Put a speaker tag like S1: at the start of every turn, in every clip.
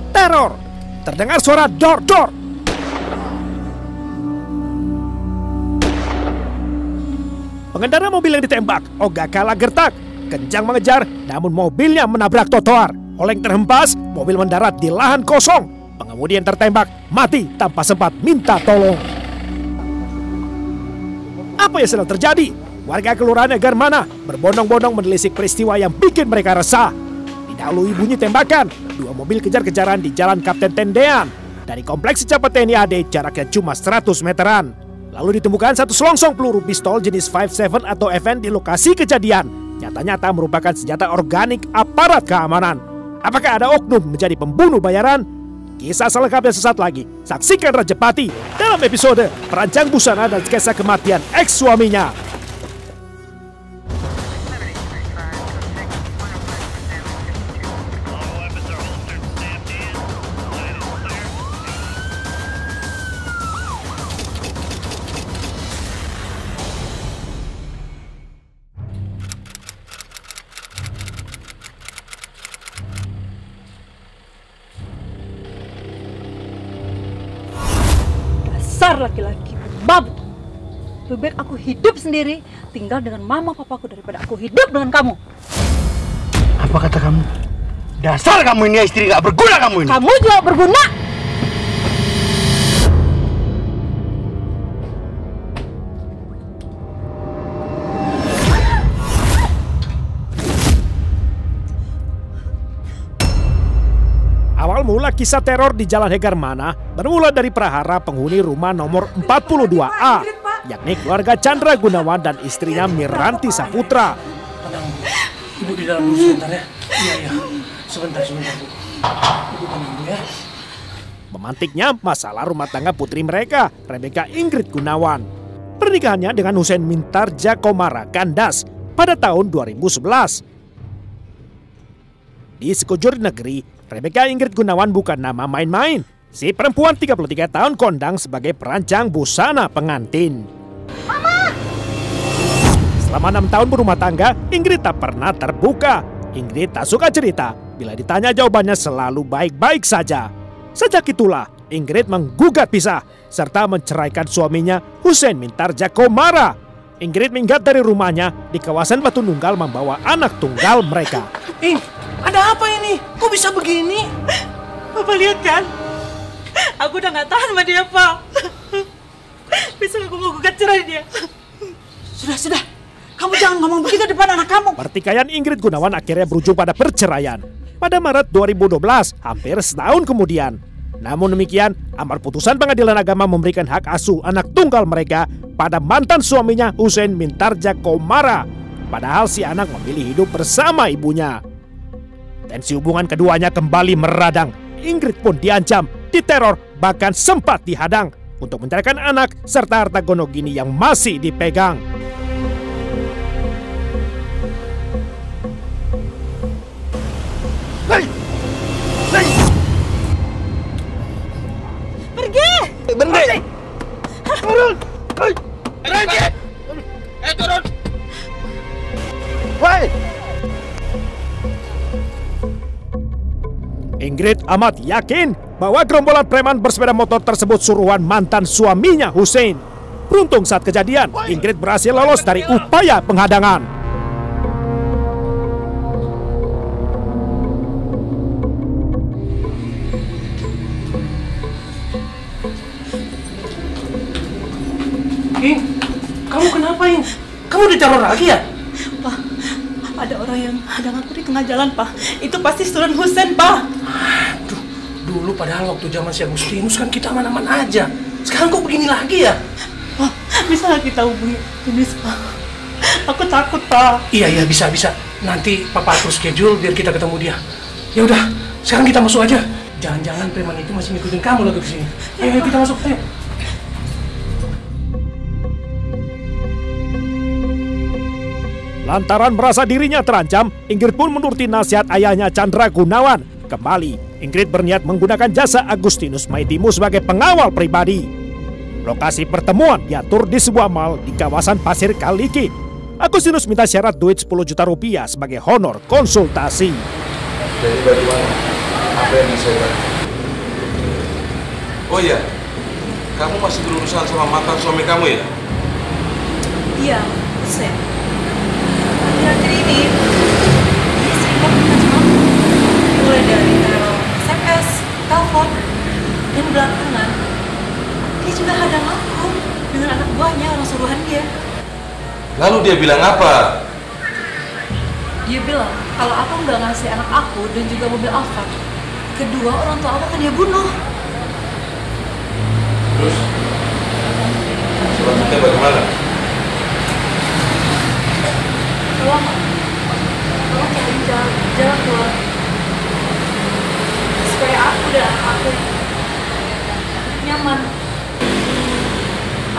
S1: Teror! Terdengar suara dor-dor. Pengendara mobil yang ditembak ogah kalah gertak, kencang mengejar, namun mobilnya menabrak trotoar. Oleng terhempas, mobil mendarat di lahan kosong. Pengemudi yang tertembak mati tanpa sempat minta tolong. Apa yang sedang terjadi? Warga kelurahan Egarmana berbondong-bondong menelisik peristiwa yang bikin mereka resah. Didahului bunyi tembakan, dua mobil kejar-kejaran di Jalan Kapten Tendean. Dari kompleks Secapa TNI AD jaraknya cuma 100 meteran. Lalu ditemukan satu selongsong peluru pistol jenis 57 atau FN di lokasi kejadian. Nyata-nyata merupakan senjata organik aparat keamanan. Apakah ada oknum menjadi pembunuh bayaran? Kisah selengkapnya sesaat lagi. Saksikan Rajapati dalam episode Perancang Busana dan Skesa Kematian Ex-Suaminya.
S2: Dasar laki-laki mabuk. Lebih baik aku hidup sendiri, tinggal dengan mama papaku daripada aku hidup dengan kamu.
S3: Apa kata kamu? Dasar kamu ini istri gak berguna kamu ini.
S2: Kamu juga berguna.
S1: Awal mula kisah teror di Jalan Egarmana bermula dari prahara penghuni rumah nomor 42A, yakni keluarga Chandra Gunawan dan istrinya Miranti Saputra.
S4: Tenang, Ibu di dalam dulu sebentar ya. Iya. Sebentar, Bu. Ibu tenang dulu ya.
S1: Memantiknya masalah rumah tangga putri mereka, Rebecca Ingrid Gunawan. Pernikahannya dengan Hussein Mintarja Komara kandas pada tahun 2011. Di sekujur negeri, Rebecca Ingrid Gunawan bukan nama main-main. Si perempuan 33 tahun kondang sebagai perancang busana pengantin. Mama! Selama 6 tahun berumah tangga, Ingrid tak pernah terbuka. Ingrid tak suka cerita. Bila ditanya jawabannya selalu baik-baik saja. Sejak itulah, Ingrid menggugat pisah serta menceraikan suaminya Hussein Mintarja Komara. Ingrid minggat dari rumahnya di kawasan Batu Nunggal membawa anak tunggal mereka.
S4: Ada apa ini? Kok bisa begini?
S2: Papa lihat kan? Aku udah gak tahan sama dia, Pak. Besok aku mau gugat cerai dia.
S4: Sudah. Kamu jangan ngomong begitu depan anak kamu.
S1: Pertikaian Ingrid Gunawan akhirnya berujung pada perceraian. Pada Maret 2012, hampir setahun kemudian. Namun demikian, amar putusan Pengadilan Agama memberikan hak asuh anak tunggal mereka pada mantan suaminya Hussein Mintarja Komara. Padahal si anak memilih hidup bersama ibunya. Tensi hubungan keduanya kembali meradang. Ingrid pun diancam, diteror, bahkan sempat dihadang untuk mencarikan anak serta harta gonogini yang masih dipegang.
S2: Pergi!
S3: Berhenti! Turun! Berhenti! Turun! Woi!
S1: Ingrid amat yakin bahwa gerombolan preman bersepeda motor tersebut suruhan mantan suaminya Hussein. Beruntung saat kejadian, Ingrid berhasil lolos dari upaya penghadangan.
S4: Ing, kamu kenapa, Ing? Kamu diteror lagi ya?
S2: Pak, ada orang yang hadang aku di tengah jalan, Pak. Itu pasti Sunan Hussein, Pak.
S4: Aduh, dulu padahal waktu zaman si Agustinus kan kita aman-aman aja. Sekarang kok begini lagi ya?
S2: Pak, bisa nggak kita hubungi Tunis, Pak? Aku takut, Pak.
S4: Iya, bisa. Nanti Papa atur schedule biar kita ketemu dia. Ya udah, sekarang kita masuk aja. Jangan-jangan preman itu masih ngikutin kamu lagi kesini. Ayo kita masuk, ayo.
S1: Lantaran merasa dirinya terancam, Ingrid pun menuruti nasihat ayahnya Chandra Gunawan. Kembali, Ingrid berniat menggunakan jasa Agustinus Maitimu sebagai pengawal pribadi. Lokasi pertemuan diatur di sebuah mal di kawasan Pasir Kaliki. Agustinus minta syarat duit 10 juta rupiah sebagai honor konsultasi.
S5: Jadi bagaimana? Apa yang bisa bantu? Oh iya, kamu masih berurusan sama mantan suami kamu ya?
S2: Iya, Sen. Akhir-akhir ini, dia sering banget macam aku. Mulai dari teror SMS, telepon, dan belakangan, dia juga hadang aku dengan anak buahnya, orang suruhan dia.
S5: Lalu dia bilang apa?
S2: Dia bilang kalau aku nggak ngasih anak aku dan juga mobil Alphard, kedua orang tua aku akan dia bunuh.
S5: Terus? Selanjutnya bagaimana?
S2: Tolong cari jalan keluar supaya aku dan anak aku nyaman.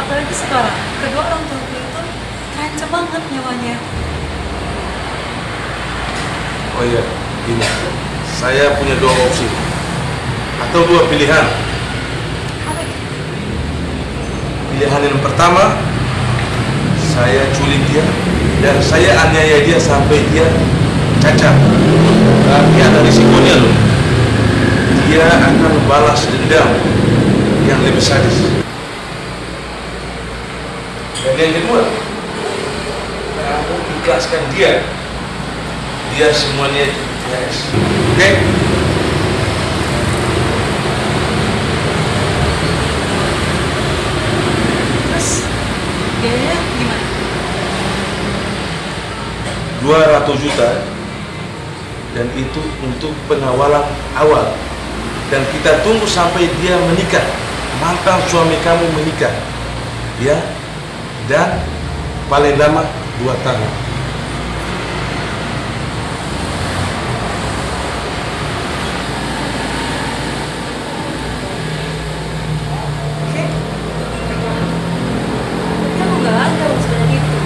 S2: Apalagi sekarang kedua orang tua aku itu terancam banget nyawanya.
S5: Oh iya, gini. Saya punya dua opsi atau dua pilihan.
S2: Apa itu?
S5: Pilihan yang pertama, saya culik dia dan saya aniaya dia sampai dia cacat. Tapi ada risikonya loh. Dia akan balas dendam yang lebih sadis. Dan yang kedua, kamu ikhlaskan dia. Dia semuanya beres. Oke?
S2: Terus biayanya gimana?
S5: 200 juta dan itu untuk pengawalan awal dan kita tunggu sampai dia menikah, mantan suami kamu menikah ya, dan paling lama 2 tahun.
S2: Oke. Tapi aku nggak ada uang sebanyak itu.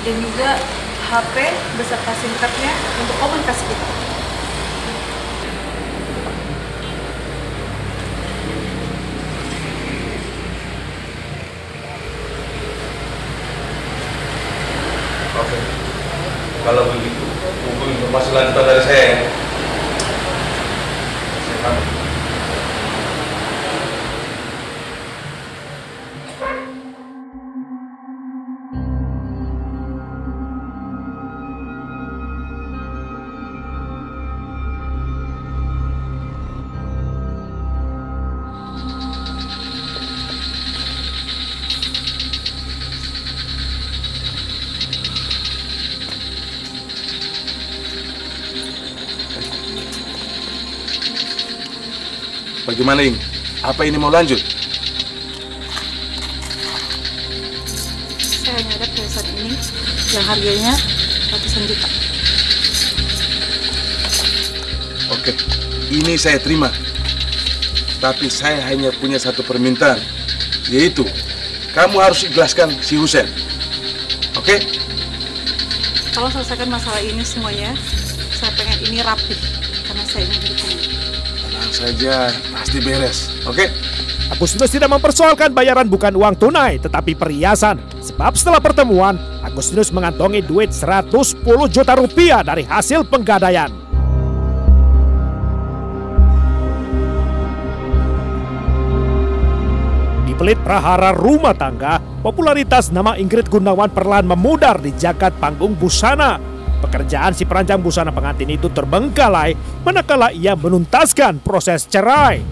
S2: Dan juga HP beserta SIM card-nya untuk komunikasi kita.
S5: Oke. Kalau begitu, tunggu informasi lanjutan dari saya ya. Saya pamit. Bagaimana ini? Apa ini mau lanjut?
S2: Saya hanya ada perhiasan ini yang harganya ratusan juta.
S5: Oke, ini saya terima. Tapi saya hanya punya satu permintaan, yaitu kamu harus ikhlaskan si Husen. Oke?
S2: Kalau selesaikan masalah ini semuanya, saya pengen ini rapi karena saya ingin bertemu.
S5: Tenang saja, pasti beres. Oke?
S1: Agustinus tidak mempersoalkan bayaran bukan uang tunai, tetapi perhiasan. Sebab setelah pertemuan, Agustinus mengantongi duit 110 juta rupiah dari hasil penggadaian. Di pelit prahara rumah tangga, popularitas nama Ingrid Gunawan perlahan memudar di jagat panggung busana. Pekerjaan si perancang busana pengantin itu terbengkalai manakala ia menuntaskan proses cerai.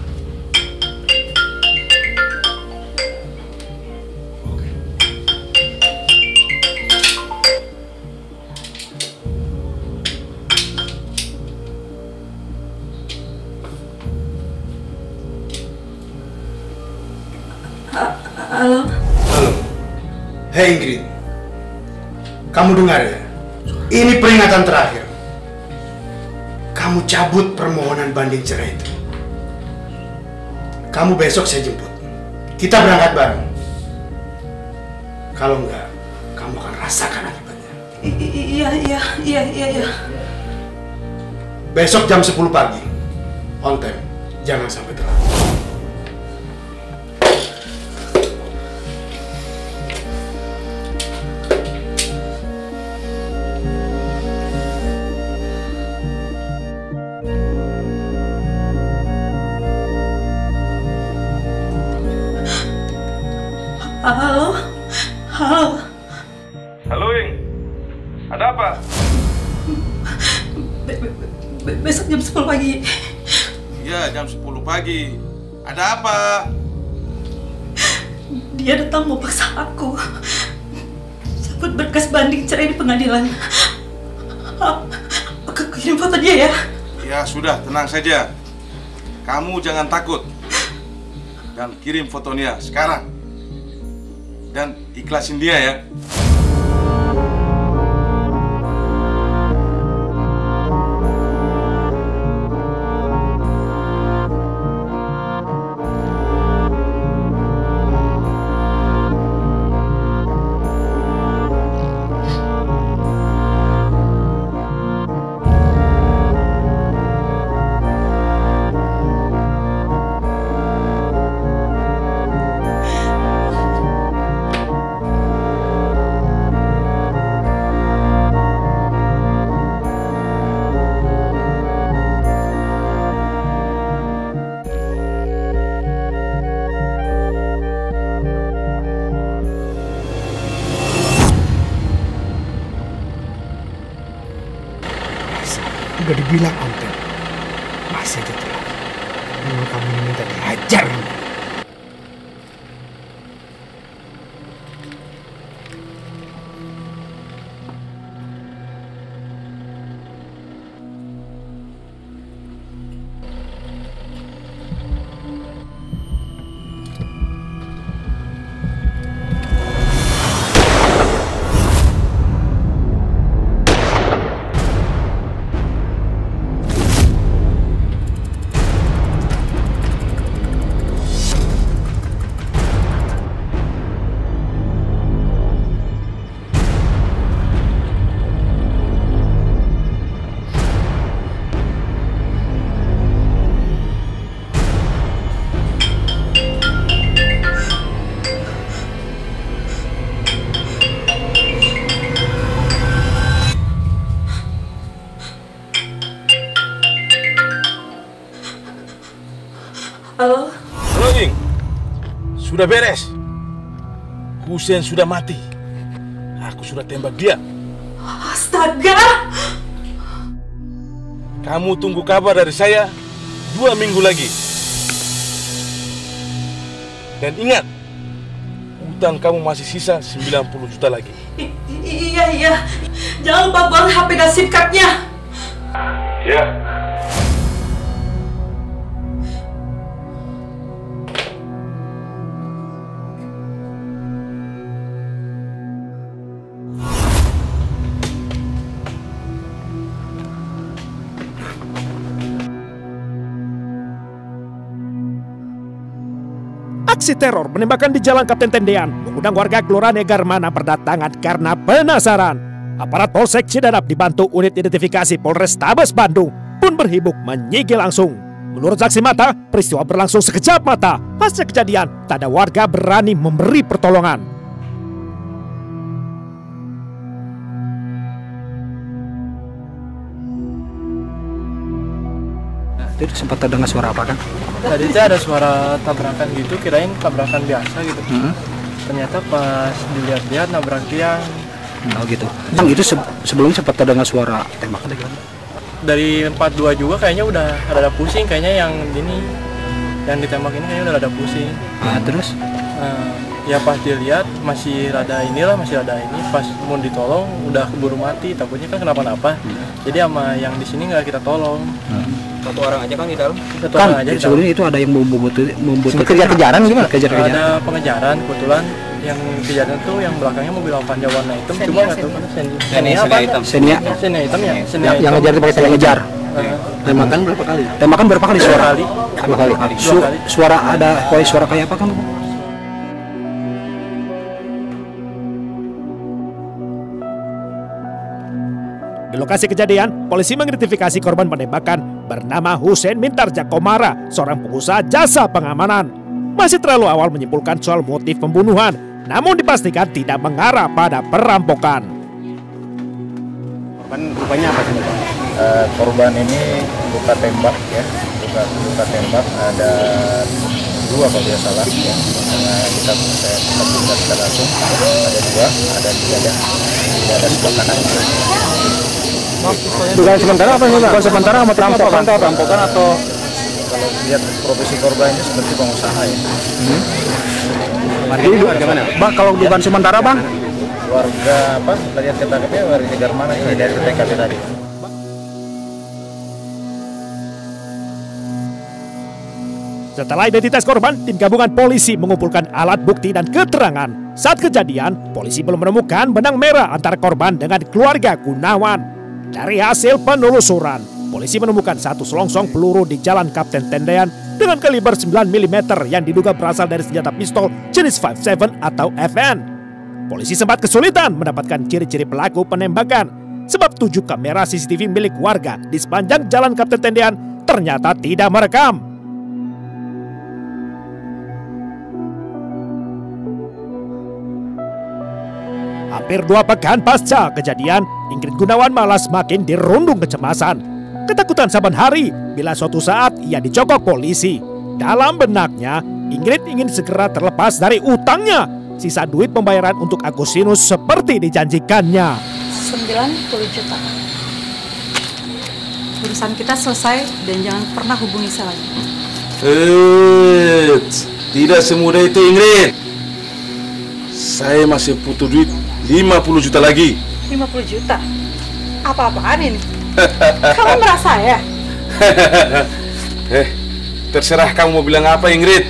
S2: Halo?
S3: Halo. Hei Ingrid. Kamu dengar ya? Ini peringatan terakhir. Kamu cabut permohonan banding cerai itu. Kamu besok saya jemput. Kita berangkat bareng. Kalau enggak, kamu akan rasakan akibatnya.
S2: Iya.
S6: Besok jam 10 pagi. On time. Jangan sampai telat.
S2: Halo.
S5: Halo, Ing. Ada apa?
S2: Besok jam 10 pagi.
S5: Iya, jam 10 pagi. Ada apa?
S2: Dia datang mau paksa aku cabut berkas banding cerai di pengadilan. Aku kirim foto dia ya.
S5: Ya sudah, tenang saja. Kamu jangan takut. Dan kirim fotonya sekarang. Dan ikhlasin dia ya.
S6: Udah dibilang on time. Masih aja telat. Memang kamu ini minta dihajar.
S2: Halo.
S5: Halo, Ing. Sudah beres. Hussein sudah mati. Aku sudah tembak dia.
S2: Astaga.
S5: Kamu tunggu kabar dari saya 2 minggu lagi. Dan ingat, utang kamu masih sisa 90 juta lagi.
S2: Iya. Jangan lupa buang HP dan SIM card-nya.
S5: Ya.
S1: Aksi teror penembakan di Jalan Kapten Tendean mengundang warga Kelurahan Egarmana berdatangan karena penasaran. Aparat Polsek Cidadap dibantu unit identifikasi Polrestabes Bandung pun berhibuk menyigil langsung. Menurut saksi mata, peristiwa berlangsung sekejap mata. Pasca kejadian, tak ada warga berani memberi pertolongan.
S3: Tadi sempat terdengar suara apa kan?
S7: Tadi tuh ada suara tabrakan gitu, kirain tabrakan biasa gitu. Ternyata pas dilihat-lihat nabrak tiang.
S3: Oh gitu. Bang, itu sebelumnya sempat terdengar suara tembakan gitu.
S7: Dari 42 juga kayaknya udah rada pusing, kayaknya yang ini yang ditembak ini kayaknya udah rada pusing.
S3: Terus?
S7: Ya pas dilihat masih rada ini. Pas mau ditolong udah keburu mati, takutnya kan kenapa-napa. Jadi sama yang di sini nggak kita tolong.
S8: Satu orang aja kan di dalam.
S7: Satu
S3: Kan
S7: orang aja di dalam.
S3: sebelumnya itu ada yang membuat
S8: Kejar-kejaran gimana?
S3: Kejar-kejaran.
S7: Ada pengejaran, kebetulan yang kejadian tuh yang belakangnya mobil Avanza warna hitam, cuma nggak tahu kan Xenia apa?
S3: Xenia.
S7: Xenia hitam ya.
S3: Yang ngejar itu pakai saya ngejar. Tembakan berapa kali? Tembakan berapa kali suara? Dua kali. Suara ada suara kayak apa kan?
S1: lokasi kejadian, polisi mengidentifikasi korban penembakan bernama Hussein Mintarja Komara, seorang pengusaha jasa pengamanan. Masih terlalu awal menyimpulkan soal motif pembunuhan, namun dipastikan tidak mengarah pada perampokan.
S3: Korban rupanya apa sih, Pak?
S9: Korban ini luka tembak ya, luka tembak ada 2 kalau tidak salah ya. Karena kita langsung ada 2, ada di dada sebelah kanan.
S3: Dugaan sementara apa sih, Pak? Dugaan sementara sama
S9: perampokan atau kalau lihat profesi korban ini seperti pengusaha ya.
S3: Jadi warga mana? Bang, kalau dugaan sementara, Bang?
S9: Warga apa? Lihat TKP-nya warga Garmana ini dari TKP tadi.
S1: Setelah identitas korban, tim gabungan polisi mengumpulkan alat bukti dan keterangan. Saat kejadian, polisi belum menemukan benang merah antara korban dengan keluarga Gunawan. Dari hasil penelusuran, polisi menemukan 1 selongsong peluru di Jalan Kapten Tendean dengan kaliber 9 mm yang diduga berasal dari senjata pistol jenis 57 atau FN. Polisi sempat kesulitan mendapatkan ciri-ciri pelaku penembakan sebab 7 kamera CCTV milik warga di sepanjang Jalan Kapten Tendean ternyata tidak merekam. Hampir 2 pekan pasca kejadian, Ingrid Gunawan malah semakin dirundung kecemasan. Ketakutan saban hari bila suatu saat ia dicokok polisi. Dalam benaknya, Ingrid ingin segera terlepas dari utangnya. Sisa duit pembayaran untuk Agustinus seperti dijanjikannya.
S2: 90 juta. Urusan kita selesai dan jangan pernah hubungi saya lagi.
S5: Tidak semudah itu, Ingrid. Saya masih butuh duit 50 juta lagi.
S2: 50 juta? Apa-apaan ini? Kamu merasa ya?
S5: Terserah kamu mau bilang apa, Ingrid.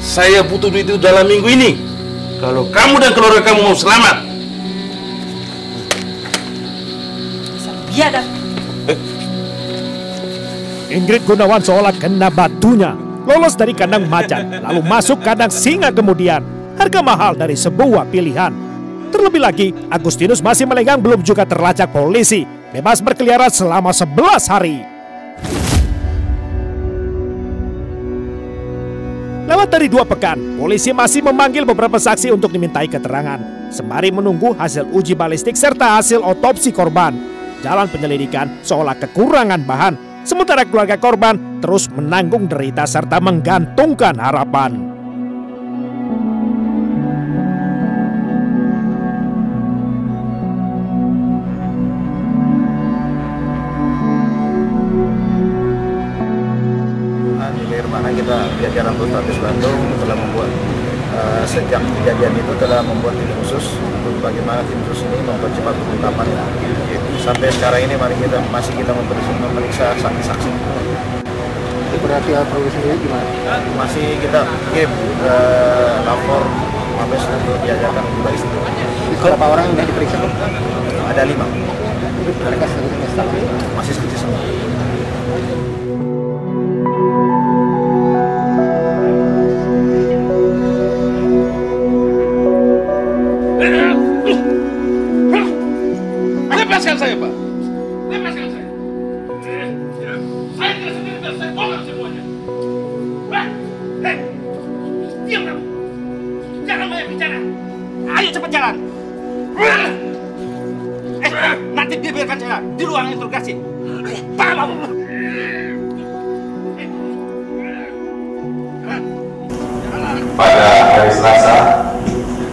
S5: Saya butuh duit itu dalam minggu ini. Kalau kamu dan keluarga kamu mau selamat.
S2: Biadab.
S1: Ingrid Gunawan seolah kena batunya. Lolos dari kandang macan, lalu masuk kandang singa kemudian. Harga mahal dari sebuah pilihan. Terlebih lagi, Agustinus masih melenggang belum juga terlacak polisi. Bebas berkeliaran selama 11 hari. Lewat dari 2 pekan, polisi masih memanggil beberapa saksi untuk dimintai keterangan. Sembari menunggu hasil uji balistik serta hasil otopsi korban. Jalan penyelidikan seolah kekurangan bahan. Sementara keluarga korban terus menanggung derita serta menggantungkan harapan.
S9: Kita jajaran Polrestabes Bandung telah membuat sejak kejadian itu telah membuat tim khusus untuk bagaimana tim khusus ini mempercepat pengungkapan. Sampai sekarang ini masih kita memeriksa saksi-saksi.
S3: Itu berarti prosesnya gimana?
S9: Masih kita kirim lapor Mabes untuk diajarkan kembali.
S3: Berapa orang yang diperiksa?
S9: Ada 5.
S3: Mereka
S9: masih saksi semua.
S5: Lepaskan saya, Pak. Lepaskan saya. Saya tidak sendiri dan saya bongkar semuanya. Hei, diam kamu. Jangan banyak bicara. Ayo cepat jalan. Nanti dia biarkan saya di ruang interogasi. Paham kamu?
S10: Pada hari Selasa,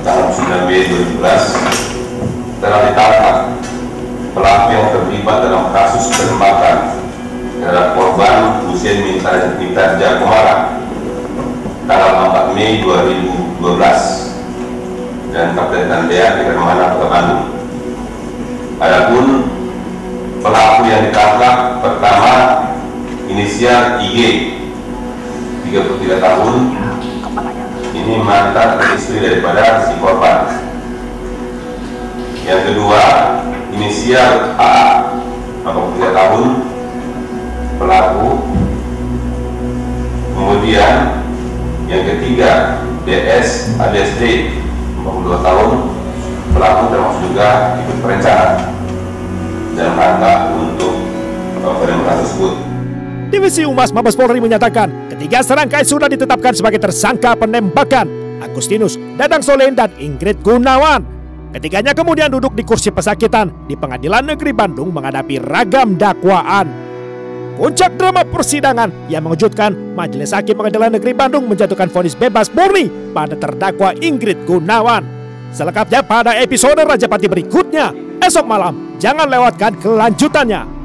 S10: tanggal 9 Mei 2017, telah ditangkap pelaku yang terlibat dalam kasus penembakan terhadap korban Hussein Mintarja Komara tanggal 4 Mei 2012 dan Kapten Tendean di Garmana, Kota Bandung. Adapun pelaku yang ditangkap pertama inisial IG, 33 tahun, ini mantan istri daripada si korban. Yang kedua inisial A, 43 tahun, pelaku. Kemudian yang ketiga DS alias D, 42 tahun, pelaku termasuk juga ikut perencanaan. dalam rangka untuk penembakan tersebut.
S1: Divisi Humas Mabes Polri menyatakan ketiga serangkai sudah ditetapkan sebagai tersangka penembakan: Agustinus, Dadang Solen, dan Ingrid Gunawan. Ketiganya kemudian duduk di kursi pesakitan di Pengadilan Negeri Bandung menghadapi ragam dakwaan. Puncak drama persidangan yang mengejutkan, Majelis Hakim Pengadilan Negeri Bandung menjatuhkan vonis bebas murni pada terdakwa Ingrid Gunawan. Selengkapnya pada episode Rajapati berikutnya. Esok malam, jangan lewatkan kelanjutannya.